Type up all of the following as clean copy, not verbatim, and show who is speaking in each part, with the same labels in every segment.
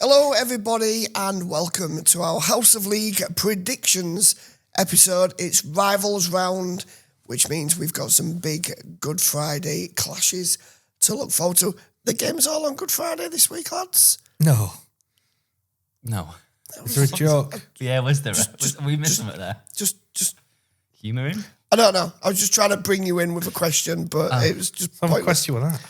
Speaker 1: Hello, everybody, and welcome to our House of League predictions episode. It's Rivals Round, which means we've got some big Good Friday clashes to look forward to. The game's all on Good Friday this week, lads?
Speaker 2: No.
Speaker 1: Was
Speaker 2: there a joke?
Speaker 3: Yeah, was there? We missed something there.
Speaker 1: Just
Speaker 3: Humour in?
Speaker 1: I don't know. I was just trying to bring you in with a question, but it was just
Speaker 2: I have a
Speaker 1: pointless.
Speaker 2: question with that.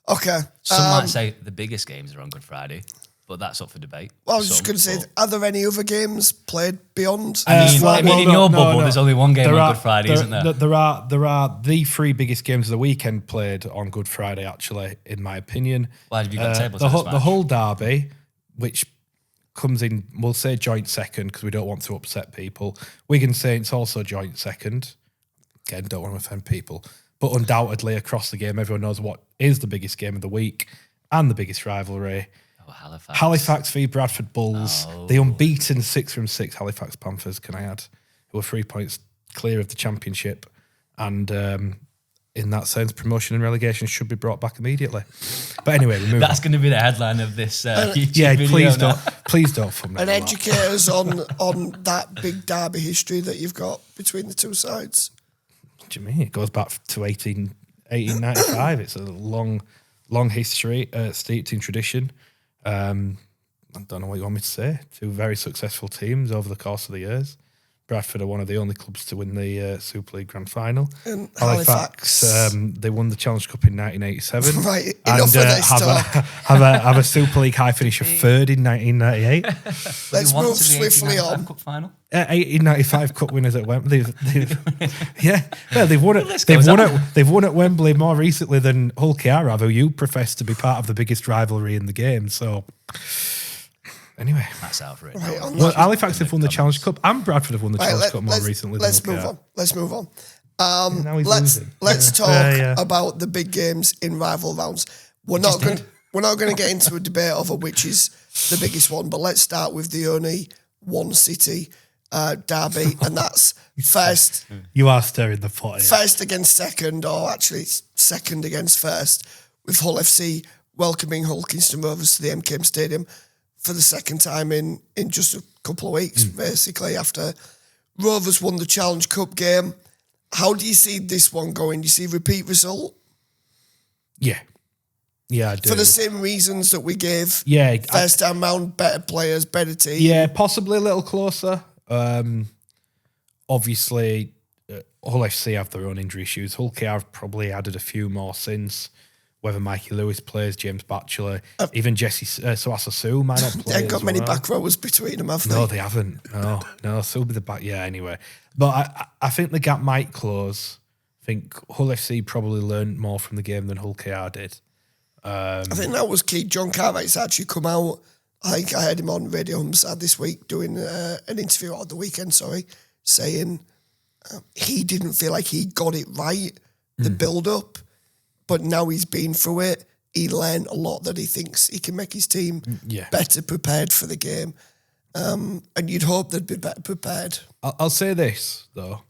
Speaker 1: Okay.
Speaker 3: Some might say the biggest games are on Good Friday, but that's up for debate.
Speaker 1: Well, I was just going to say, are there any other games played beyond?
Speaker 3: In your bubble, there's only one game on Good Friday, isn't there?
Speaker 2: There are the three biggest games of the weekend played on Good Friday, actually, in my opinion.
Speaker 3: Why have you got table
Speaker 2: the
Speaker 3: tennis match?
Speaker 2: whole derby, which comes in, we'll say joint second because we don't want to upset people. Wigan Saints also joint second. Again, don't want to offend people. But undoubtedly, across the game, everyone knows what is the biggest game of the week and the biggest rivalry.
Speaker 3: Oh, Halifax.
Speaker 2: Halifax v Bradford Bulls.
Speaker 3: Oh.
Speaker 2: The unbeaten 6 from 6 Halifax Panthers, can I add, who are 3 points clear of the championship. And in that sense, promotion and relegation should be brought back immediately. But anyway, we move
Speaker 3: That's
Speaker 2: on.
Speaker 3: going to be the headline of this YouTube
Speaker 2: Yeah,
Speaker 3: video.
Speaker 2: please don't fund
Speaker 1: And educate us on that big derby history that you've got between the two sides.
Speaker 2: What do you mean? It goes back to 1895. It's a long history, steeped in tradition. I don't know what you want me to say. Two very successful teams over the course of the years. Bradford are one of the only clubs to win the Super League Grand Final.
Speaker 1: And
Speaker 2: Halifax, they won the Challenge Cup in 1987.
Speaker 1: Right,
Speaker 2: and
Speaker 1: enough of this talk.
Speaker 2: have a Super League high finish of third in 1998.
Speaker 1: Let's move swiftly on.
Speaker 3: Cup final?
Speaker 2: 1895 Cup winners at Wembley. They've won it. They've won at Wembley more recently than Hull KR have, who you profess to be part of the biggest rivalry in the game. So, anyway,
Speaker 3: That's out for it.
Speaker 1: Right, on
Speaker 2: well, Halifax have won the Challenge Cup, and Bradford have won the Challenge Cup more
Speaker 1: let's-
Speaker 2: recently.
Speaker 1: Let's
Speaker 2: than
Speaker 1: move
Speaker 2: Hull
Speaker 1: on. Let's move on.
Speaker 2: Now he's
Speaker 1: Let's
Speaker 2: losing.
Speaker 1: talk about the big games in rival rounds. We're not going to get into a debate over which is the biggest one, but let's start with the only one city derby, and that's first.
Speaker 2: You are stirring the pot here.
Speaker 1: First against second, or actually second against first, with Hull FC welcoming Hull Kingston Rovers to the MKM Stadium for the second time in just a couple of weeks, basically, after Rovers won the Challenge Cup game. How do you see this one going? Do you see repeat result?
Speaker 2: Yeah, I do.
Speaker 1: For the same reasons that we gave
Speaker 2: Yeah,
Speaker 1: first time round, better players, better team.
Speaker 2: Yeah, possibly a little closer. Obviously, Hull FC have their own injury issues. Hull KR have probably added a few more since. Whether Mikey Lewis plays, James Batchelor, even Jesse Suasa Su might not play.
Speaker 1: They ain't got
Speaker 2: as
Speaker 1: many
Speaker 2: well.
Speaker 1: back rowers between them, have they?
Speaker 2: No, they haven't. No, Su will be the back. Yeah, anyway. But I think the gap might close. I think Hull FC probably learned more from the game than Hull KR did.
Speaker 1: I think that was key. John Cartwright's actually come out. I think I heard him on Radio Humsad this week doing an interview on the weekend, saying he didn't feel like he got it right, the build-up, but now he's been through it. He learned a lot that he thinks he can make his team better prepared for the game. And you'd hope they'd be better prepared.
Speaker 2: I'll say this, though.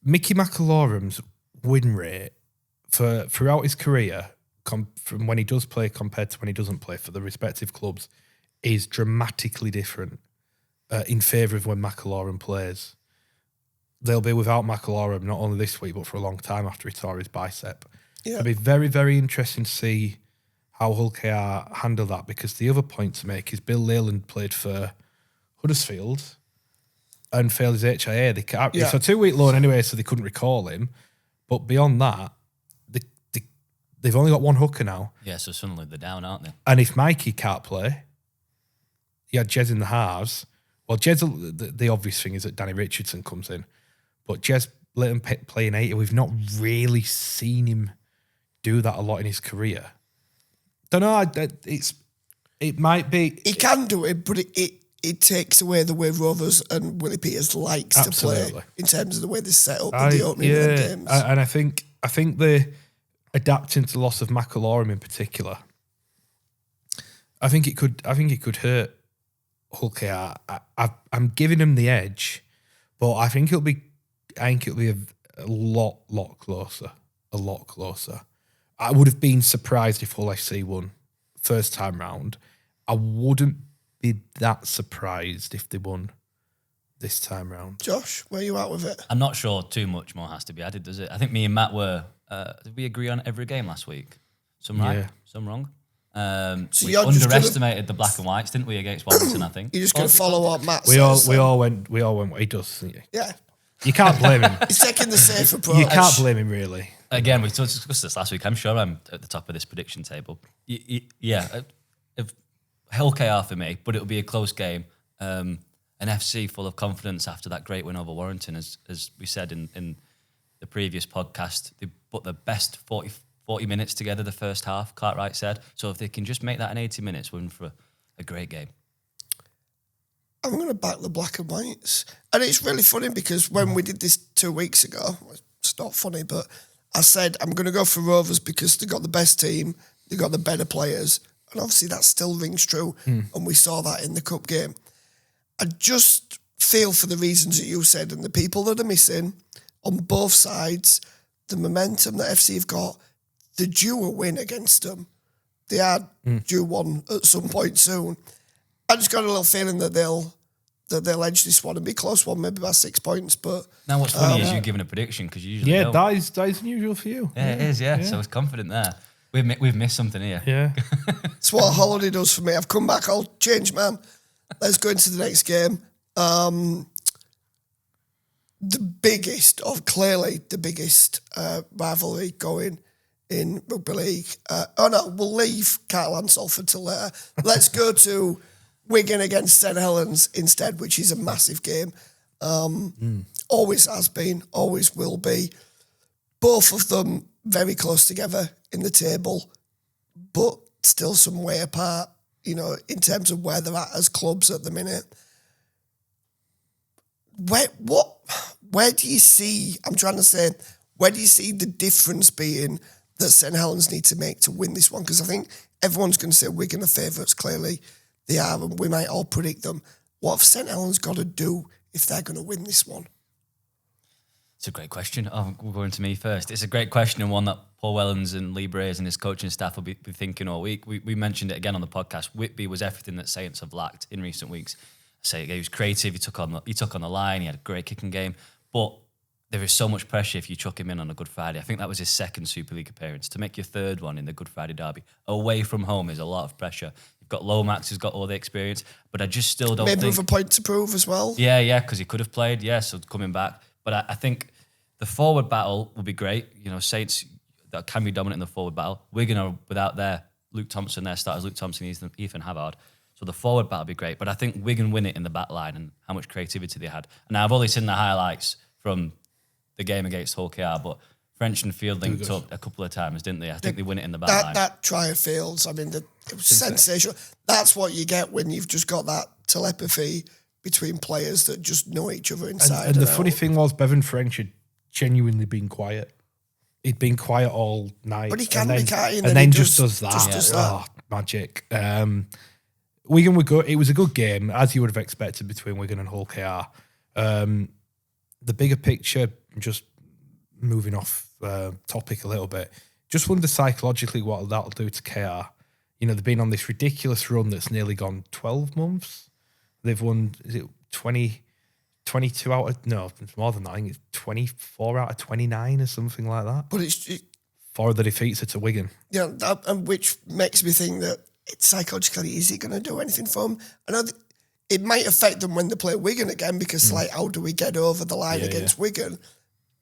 Speaker 2: Mickey McAloram's win rate throughout his career, from when he does play compared to when he doesn't play for the respective clubs, is dramatically different in favour of when McAloram plays. They'll be without McAloram not only this week, but for a long time after he tore his bicep.
Speaker 1: Yeah.
Speaker 2: It'll be very, very interesting to see how Hull KR handle that, because the other point to make is Bill Leyland played for Huddersfield and failed his HIA. It's a 2-week loan anyway, so they couldn't recall him. But beyond that, they've only got one hooker now.
Speaker 3: Yeah, so suddenly they're down, aren't they?
Speaker 2: And if Mikey can't play, he had Jez in the halves. Well, Jez, the obvious thing is that Danny Richardson comes in. But Jez let him play in 80. We've not really seen him do that a lot in his career. Don't know. It might be.
Speaker 1: He can do it, but it takes away the way Rovers and Willie Peters likes to play in terms of the way they set up in the opening of the games.
Speaker 2: And I think the adapting to the loss of McAloram in particular, I think it could hurt Hull KR. I'm giving him the edge, but I think it'll be a lot closer. A lot closer. I would have been surprised if Hull FC won first time round, I wouldn't be that surprised if they won this time round.
Speaker 1: Josh, where are you at with it?
Speaker 3: I'm not sure too much more has to be added, does it? I think me and Matt were, did we agree on every game last week? Some right, some wrong.
Speaker 1: So
Speaker 3: we
Speaker 1: you're just
Speaker 3: underestimated the black and whites, didn't we, against Warrington, I think?
Speaker 1: You're just going to follow what Matt
Speaker 2: We
Speaker 1: says.
Speaker 2: all went what he does.
Speaker 1: Yeah.
Speaker 2: You can't blame him.
Speaker 1: He's taking the safe approach.
Speaker 2: You can't blame him, really.
Speaker 3: Again, we discussed this last week. I'm sure I'm at the top of this prediction table. Hell KR for me, but it'll be a close game. An FC full of confidence after that great win over Warrington, as we said in the previous podcast. They put the best 40 minutes together the first half, Cartwright said. So if they can just make that in 80 minutes, we're in for a great game.
Speaker 1: I'm going to back the black and whites. And it's really funny because when we did this 2 weeks ago, it's not funny, but I said I'm going to go for Rovers because they got the best team, they got the better players, and obviously that still rings true, and we saw that in the cup game. I just feel for the reasons that you said and the people that are missing on both sides, the momentum that FC have got, they're due a win against them. They are due one at some point soon. I just got a little feeling that they'll edge this one and be close one, maybe by 6 points. But
Speaker 3: now, what's funny is you giving a prediction because you usually don't.
Speaker 2: that is unusual for you.
Speaker 3: Yeah, it is. Yeah, so I was confident there. We've missed something here.
Speaker 2: Yeah,
Speaker 1: it's what a holiday does for me. I've come back, I'll change, man. Let's go into the next game. Clearly the biggest rivalry going in Rugby League. We'll leave Catalans, Salford till later. Let's go to Wigan against St Helens instead, which is a massive game. Always has been, always will be. Both of them very close together in the table, but still some way apart, in terms of where they're at as clubs at the minute. Where do you see, where do you see the difference being that St Helens need to make to win this one? Because I think everyone's going to say Wigan are favourites, clearly they are, and we might all predict them. What have St Helens got to do if they're going to win this one?
Speaker 3: It's a great question. We're going to me first. It's a great question and one that Paul Wellens and Leigh and his coaching staff will be thinking all week. We mentioned it again on the podcast. Whitby was everything that Saints have lacked in recent weeks. He was creative. He took on the line. He had a great kicking game. But there is so much pressure if you chuck him in on a Good Friday. I think that was his second Super League appearance. To make your third one in the Good Friday derby away from home is a lot of pressure. You've got Lomax, who's got all the experience, but I just still don't think...
Speaker 1: Maybe with a point to prove as well.
Speaker 3: Yeah, because he could have played, so coming back. But I think the forward battle will be great. Saints that can be dominant in the forward battle. Wigan are without their Luke Thompson, their starters, Luke Thompson, Ethan Havard. So the forward battle will be great. But I think Wigan win it in the back line and how much creativity they had. And now I've only seen the highlights from the game against Hull KR, but French and Field linked up a couple of times, didn't they? I think they win it in the back line.
Speaker 1: That try of Fields, it was sensational. That's what you get when you've just got that telepathy between players that just know each other inside.
Speaker 2: And the funny thing was, Bevan French had genuinely been quiet. He'd been quiet all night.
Speaker 1: But he can be quiet.
Speaker 2: And then just does that. Oh, magic. Wigan were good. It was a good game, as you would have expected, between Wigan and Hull KR. The bigger picture, just moving off topic a little bit, just wonder psychologically what that'll do to KR. They've been on this ridiculous run that's nearly gone 12 months. They've won, is it 22 out of, no, it's more than that. I think it's 24 out of 29 or something like that.
Speaker 1: But
Speaker 2: 4 of the defeats are to Wigan.
Speaker 1: And which makes me think that psychologically, is he going to do anything for them? I know it might affect them when they play Wigan again because, how do we get over the line against Wigan?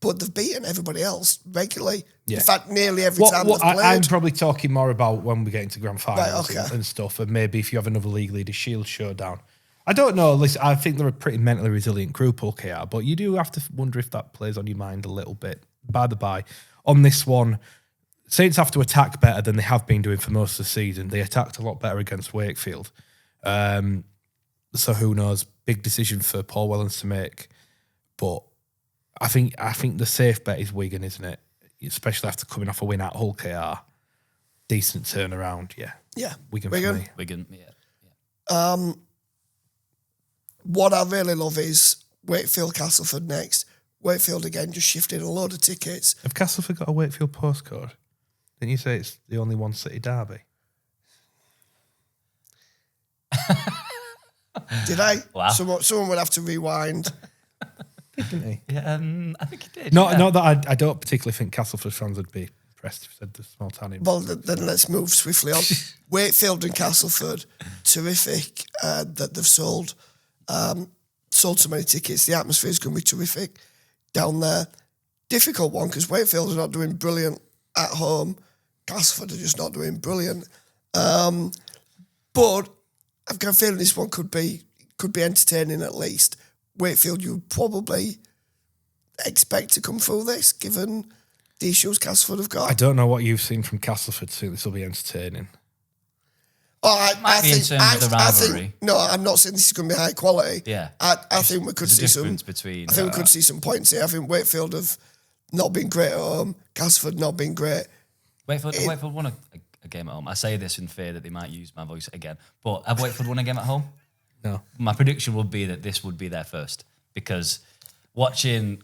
Speaker 1: But they've beaten everybody else regularly. Yeah. In fact, nearly every time they've played.
Speaker 2: I'm probably talking more about when we get into grand finals and stuff, and maybe if you have another League Leader Shield showdown. I don't know. Listen, I think they're a pretty mentally resilient group, KR, but you do have to wonder if that plays on your mind a little bit. By the by, on this one, Saints have to attack better than they have been doing for most of the season. They attacked a lot better against Wakefield. So who knows? Big decision for Paul Wellens to make. But I think the safe bet is Wigan, isn't it? Especially after coming off a win at Hull KR. Decent turnaround, yeah.
Speaker 1: Yeah.
Speaker 2: Wigan for me.
Speaker 3: Wigan, yeah.
Speaker 1: What I really love is Wakefield, Castleford next. Wakefield again just shifted a load of tickets.
Speaker 2: Have Castleford got a Wakefield postcode? Didn't you say it's the only one city derby?
Speaker 1: Did I?
Speaker 3: Wow.
Speaker 1: Someone would have to rewind.
Speaker 2: Didn't he?
Speaker 3: Yeah, I think he did.
Speaker 2: Not
Speaker 3: yeah.
Speaker 2: that I don't particularly think Castleford fans would be impressed if you said the small town.
Speaker 1: Well, then let's move swiftly on. Wakefield and Castleford, terrific that they've sold so many tickets. The atmosphere is going to be terrific down there. Difficult one because Wakefield are not doing brilliant at home. Castleford are just not doing brilliant. But I've got a feeling this one could be entertaining at least. Wakefield, you would probably expect to come through this, given the issues Castleford have got.
Speaker 2: I don't know what you've seen from Castleford, so this will be entertaining.
Speaker 3: Might be in terms of the rivalry.
Speaker 1: No, I'm not saying this is going to be high quality.
Speaker 3: Yeah.
Speaker 1: I think we could see some.
Speaker 3: Between,
Speaker 1: I think we could see some points here. I think Wakefield have not been great at home. Castleford not been great.
Speaker 3: Wakefield won a game at home. I say this in fear that they might use my voice again. But have Wakefield won a game at home?
Speaker 2: No.
Speaker 3: My prediction would be that this would be their first, because watching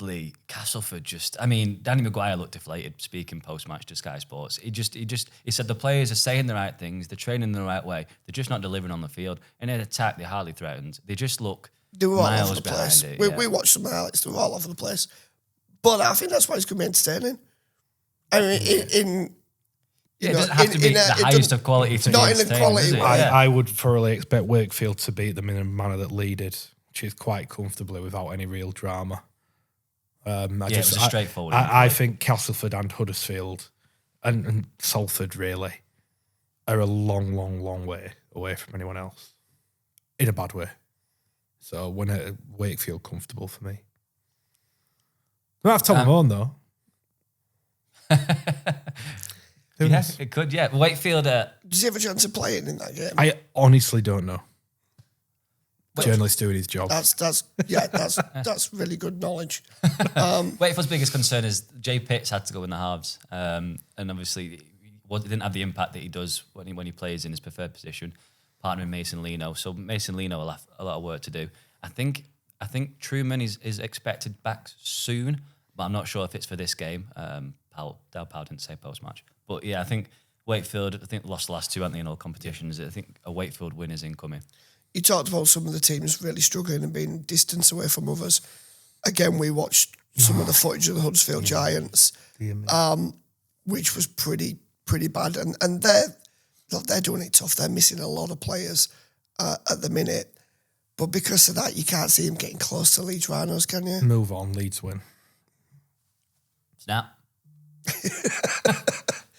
Speaker 3: Leigh, Castleford just, I mean, Danny Maguire looked deflated speaking post-match to Sky Sports. He said the players are saying the right things, they're training the right way, they're just not delivering on the field. In an attack, they hardly threatened. They just look
Speaker 1: They were all over
Speaker 3: miles
Speaker 1: the
Speaker 3: behind
Speaker 1: place.
Speaker 3: it.
Speaker 1: We watched some highlights. They were all over the place. But I think that's why it's going to be entertaining. I mean,
Speaker 3: it doesn't have to be the highest of quality to
Speaker 1: not
Speaker 3: be
Speaker 1: in a
Speaker 3: entertaining,
Speaker 1: quality
Speaker 3: does it?
Speaker 1: way.
Speaker 2: I would thoroughly expect Wakefield to beat them in a manner that Leigh did, which is quite comfortably without any real drama.
Speaker 3: It was a straightforward.
Speaker 2: I think Castleford and Huddersfield and Salford really are a long way away from anyone else in a bad way. So when Wakefield comfortable for me. Don't have Tom Vaughan though.
Speaker 3: Yeah, it could. Yeah, Wakefield.
Speaker 1: Does he have a chance of playing in that game?
Speaker 2: I honestly don't know. Journalist doing his job.
Speaker 1: That's really good knowledge.
Speaker 3: Wakefield's biggest concern is Jay Pitts had to go in the halves, and obviously he didn't have the impact that he does when he plays in his preferred position, partnering Mason Leno. So Mason Leno will have a lot of work to do. I think Truman is expected back soon, but I'm not sure if it's for this game. Del Powell didn't say post-match. But yeah, I think Wakefield, lost the last two, haven't they, in all competitions. I think a Wakefield win is incoming.
Speaker 1: You talked about some of the teams really struggling and being distanced away from others. Again, we watched some of the footage of the Huddersfield Giants, which was pretty bad. And they're doing it tough. They're missing a lot of players at the minute. But because of that, you can't see them getting close to Leeds Rhinos, can you?
Speaker 2: Move on, Leeds win.
Speaker 3: Snap.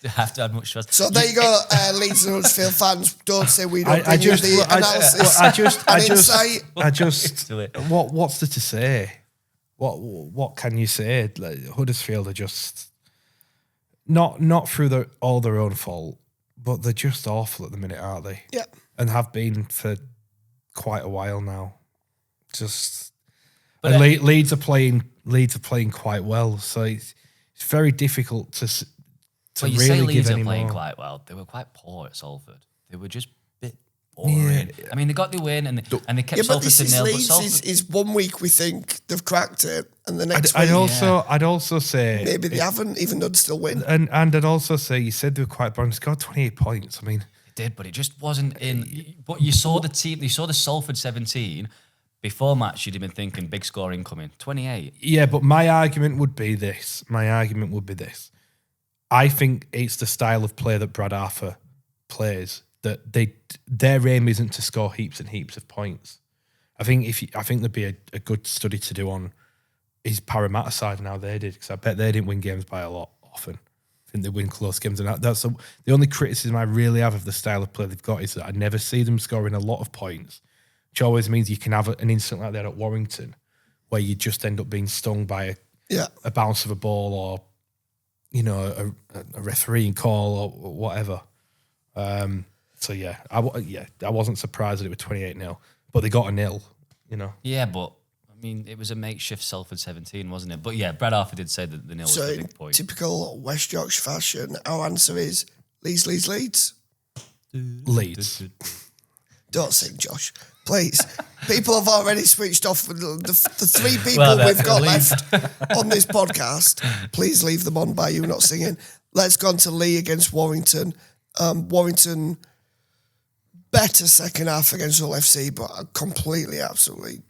Speaker 3: You have to add much trust.
Speaker 1: So there you go, Leeds and Huddersfield fans. Don't say we don't bring you the analysis.
Speaker 2: What's there to say? What can you say? Like, Huddersfield are just not through all their own fault, but they're just awful at the minute, aren't they?
Speaker 1: Yeah,
Speaker 2: and have been for quite a while now.
Speaker 3: But
Speaker 2: Leeds are playing quite well, so it's very difficult to
Speaker 3: you
Speaker 2: really
Speaker 3: say Leeds
Speaker 2: give
Speaker 3: are
Speaker 2: any
Speaker 3: playing
Speaker 2: more.
Speaker 3: quite well. They were quite poor at Salford. They were just a bit boring. Yeah. I mean, they got the win and they kept Salford to nil.
Speaker 1: Leeds
Speaker 3: but Salford
Speaker 1: is 1 week we think they've cracked it, and the next
Speaker 2: I'd
Speaker 1: week
Speaker 2: also say
Speaker 1: maybe they haven't, even though they still win.
Speaker 2: And I'd also say you said they were quite boring. They scored 28 points. I mean,
Speaker 3: they did, but it just wasn't in. But you saw the team. You saw the Salford 17. Before match, you'd have been thinking big score incoming. 28.
Speaker 2: Yeah, but my argument would be this. I think it's the style of play that Brad Arthur plays, that their aim isn't to score heaps and heaps of points. I think there'd be a good study to do on his Parramatta side and how they did, because I bet they didn't win games by a lot often. I think they win close games, and that's the only criticism I really have of the style of play they've got is that I never see them scoring a lot of points, which always means you can have an incident like that at Warrington where you just end up being stung by a bounce of a ball or a refereeing call or whatever. So I wasn't surprised that it was 28-0, but they got a nil.
Speaker 3: Yeah, but I mean, it was a makeshift Salford 17, wasn't it? But yeah, Brad Arthur did say that the nil was a big point.
Speaker 1: Typical West Yorkshire fashion, our answer is Leeds.
Speaker 2: Leeds.
Speaker 1: Don't sing, Josh. Please. People have already switched off. The three people we've got left on this podcast, please leave them on by you not singing. Let's go on to Leigh against Warrington. Warrington better second half against Hull FC, but completely, absolutely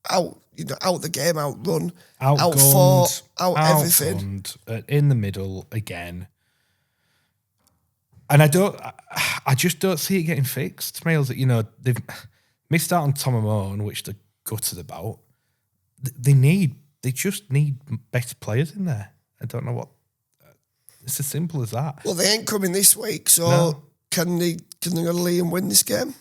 Speaker 1: out the game, outrun, outfought, out everything.
Speaker 2: In the middle again. And I just don't see it getting fixed. Smails, they've missed out on Tom Amon, which they're gutted about. They just need better players in there. I don't know what. It's as simple as that.
Speaker 1: Well, they ain't coming this week, so can they go to Leigh and win this game?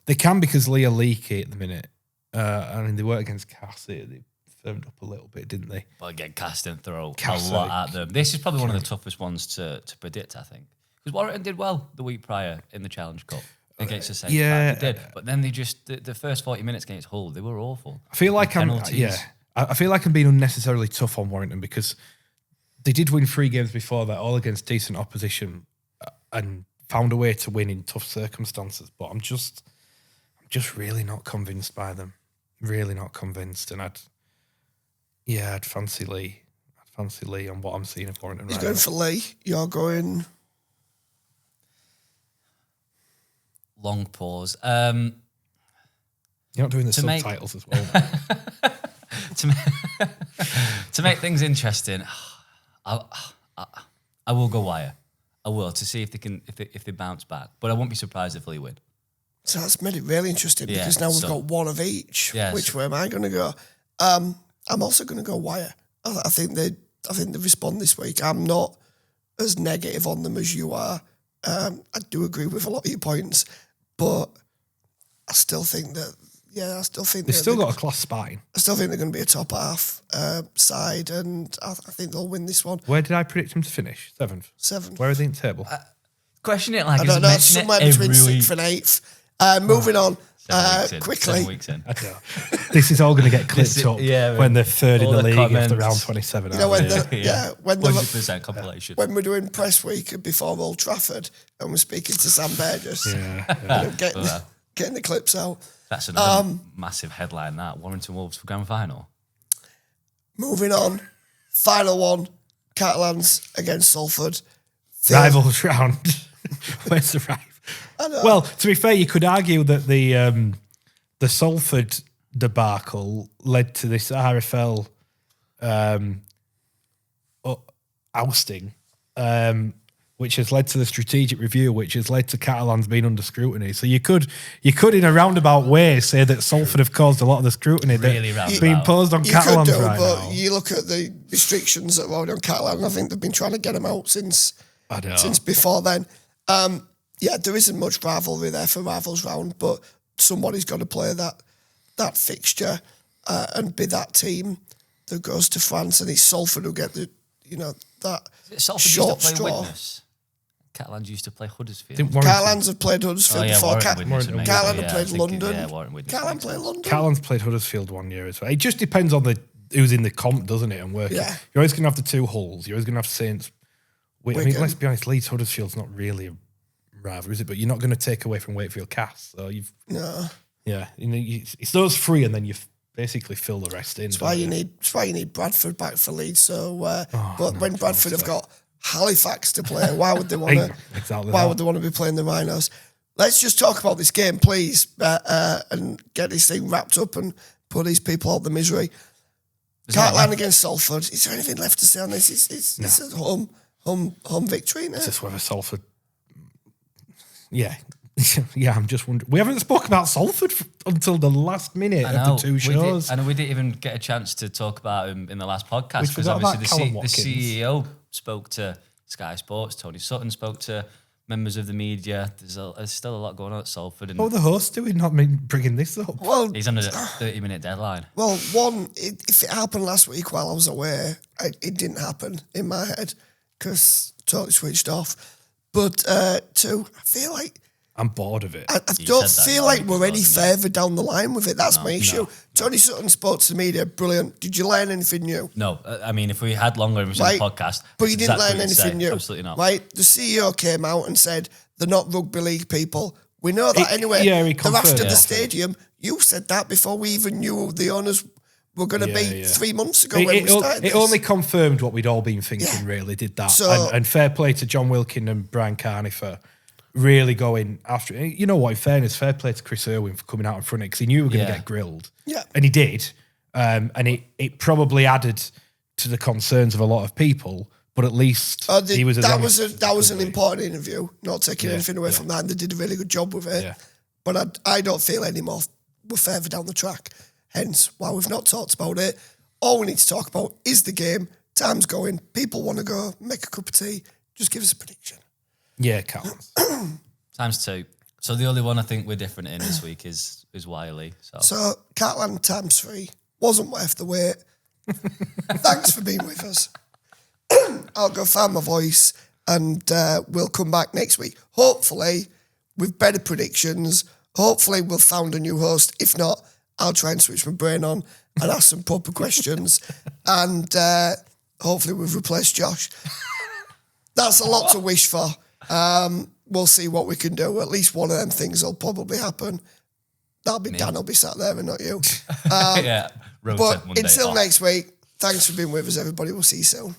Speaker 2: They can, because Leigh are leaky at the minute. They were against Cassie. They firmed up a little bit, didn't they?
Speaker 3: But again, Cass didn't throw a lot at them. This is probably one of the toughest ones to predict, I think. Because Warrington did well the week prior in the Challenge Cup against the Saints.
Speaker 2: Yeah.
Speaker 3: They did. But then they just, the first 40 minutes against Hull, they were awful.
Speaker 2: I feel like I feel like I'm being unnecessarily tough on Warrington, because they did win 3 games before that, all against decent opposition, and found a way to win in tough circumstances. But I'm just really not convinced by them. Really not convinced. And I'd fancy Leigh. I'd fancy Leigh on what I'm seeing of Warrington.
Speaker 1: He's going for Leigh. You're going.
Speaker 3: Long pause.
Speaker 2: You're not doing the subtitles as well.
Speaker 3: To make things interesting, I will go wire. I will, to see if they bounce back. But I won't be surprised if Leigh win.
Speaker 1: So that's made it really interesting, because now we've got one of each.
Speaker 3: Yes.
Speaker 1: Which way am I going to go? I'm also going to go wire. I think they respond this week. I'm not as negative on them as you are. I do agree with a lot of your points, but I still think that. Yeah, I still think
Speaker 2: they've still got a class spine.
Speaker 1: I still think they're going to be a top half side, and I think they'll win this one.
Speaker 2: Where did I predict them to finish? 7th. Where are they in the table?
Speaker 3: Question it like
Speaker 1: I don't know, somewhere between 6th and 8th. Moving on quickly.
Speaker 3: 7 weeks in.
Speaker 2: I don't know. This is all going to get clipped up when they're third in the league after round 27.
Speaker 1: When
Speaker 3: 100% compilation.
Speaker 1: When we're doing press week before Old Trafford and we're speaking to Sam Burgess, getting the clips out.
Speaker 3: That's another massive headline, that. Warrington Wolves for grand final.
Speaker 1: Moving on. Final one. Catalans against Salford.
Speaker 2: Rivals round. Where's the rival? Well, to be fair, you could argue that the Salford debacle led to this RFL ousting, which has led to the strategic review, which has led to Catalans being under scrutiny. So you could, in a roundabout way, say that Salford have caused a lot of the scrutiny that's being imposed on Catalans right now.
Speaker 1: You look at the restrictions that were on Catalans. I think they've been trying to get them out since before then. There isn't much rivalry there for rivals round, but somebody's got to play that fixture and be that team that goes to France, and it's Salford who get that
Speaker 3: Salford
Speaker 1: short
Speaker 3: used to play
Speaker 1: straw.
Speaker 3: Witness. Catalans used to play Huddersfield.
Speaker 1: Catalans have played Huddersfield before. Catalans have played London.
Speaker 3: Catalans
Speaker 1: played London.
Speaker 2: Catalans played Huddersfield one year as well. It just depends on who's in the comp, doesn't it? And working. Yeah. You're always going to have the 2 Hulls. You're always going to have Saints. I mean, let's be honest. Leeds Huddersfield's not really a rival, is it? But you're not going to take away from Wakefield Cass. So
Speaker 1: no.
Speaker 2: Yeah, it's those 3, and then you basically fill the rest in.
Speaker 1: That's why you need Bradford back for Leeds. So, when Bradford have got Halifax to play, why would they want to?
Speaker 2: Exactly.
Speaker 1: Why would they want to be playing the Rhinos? Let's just talk about this game, please, and get this thing wrapped up and put these people out the misery. Catalan against Salford. Is there anything left to say on this? It's a home victory. Isn't it?
Speaker 2: It's just whether Salford. Yeah. Yeah, I'm just wondering. We haven't spoke about Salford until the last minute of the 2 shows.
Speaker 3: We didn't even get a chance to talk about him in the last podcast, because
Speaker 2: obviously
Speaker 3: the CEO spoke to Sky Sports, Tony Sutton spoke to members of the media. There's still a lot going on at Salford.
Speaker 2: And the host doing not bringing this up?
Speaker 1: Well,
Speaker 3: he's under a 30-minute deadline.
Speaker 1: Well, one, if it happened last week while I was away, it didn't happen in my head because totally switched off. But 2, I feel like
Speaker 2: I'm bored of it.
Speaker 1: I don't feel like we're any further down the line with it. That's my issue. Tony Sutton spoke to the media. Brilliant. Did you learn anything new?
Speaker 3: No. I mean, if we had longer in the podcast.
Speaker 1: But you didn't learn anything new.
Speaker 3: Absolutely not.
Speaker 1: Right? The CEO came out and said they're not rugby league people. We know that anyway.
Speaker 2: Yeah, he confirmed.
Speaker 1: They're after the stadium. You said that before we even knew who the owners were going to be 3 months ago when we started this.
Speaker 2: It only confirmed what we'd all been thinking, really, did that.
Speaker 1: So,
Speaker 2: and fair play to John Wilkin and Brian Carney for really going after it. You know what? In fairness, fair play to Chris Irwin for coming out in front of it because he knew we were going to get grilled.
Speaker 1: Yeah.
Speaker 2: And he did. And it probably added to the concerns of a lot of people, but at least he was as honest.
Speaker 1: That was an important interview, not taking anything away from that, and they did a really good job with it.
Speaker 2: Yeah.
Speaker 1: But I don't feel any more we're further down the track, hence why we've not talked about it. All we need to talk about is the game. Time's going. People want to go make a cup of tea. Just give us a prediction.
Speaker 2: Yeah, Catalans.
Speaker 3: Times 2. So the only one I think we're different in this week is Wiley.
Speaker 1: So Catalan times 3 wasn't worth the wait. Thanks for being with us. I'll go find my voice and we'll come back next week. Hopefully with better predictions. Hopefully we'll found a new host. If not, I'll try and switch my brain on and ask some proper questions. And hopefully we've replaced Josh. That's a lot to wish for. We'll see what we can do. At least one of them things will probably happen. That'll be Dan will be sat there and not you.
Speaker 3: Yeah.
Speaker 1: But until next week, thanks for being with us, everybody. We'll see you soon.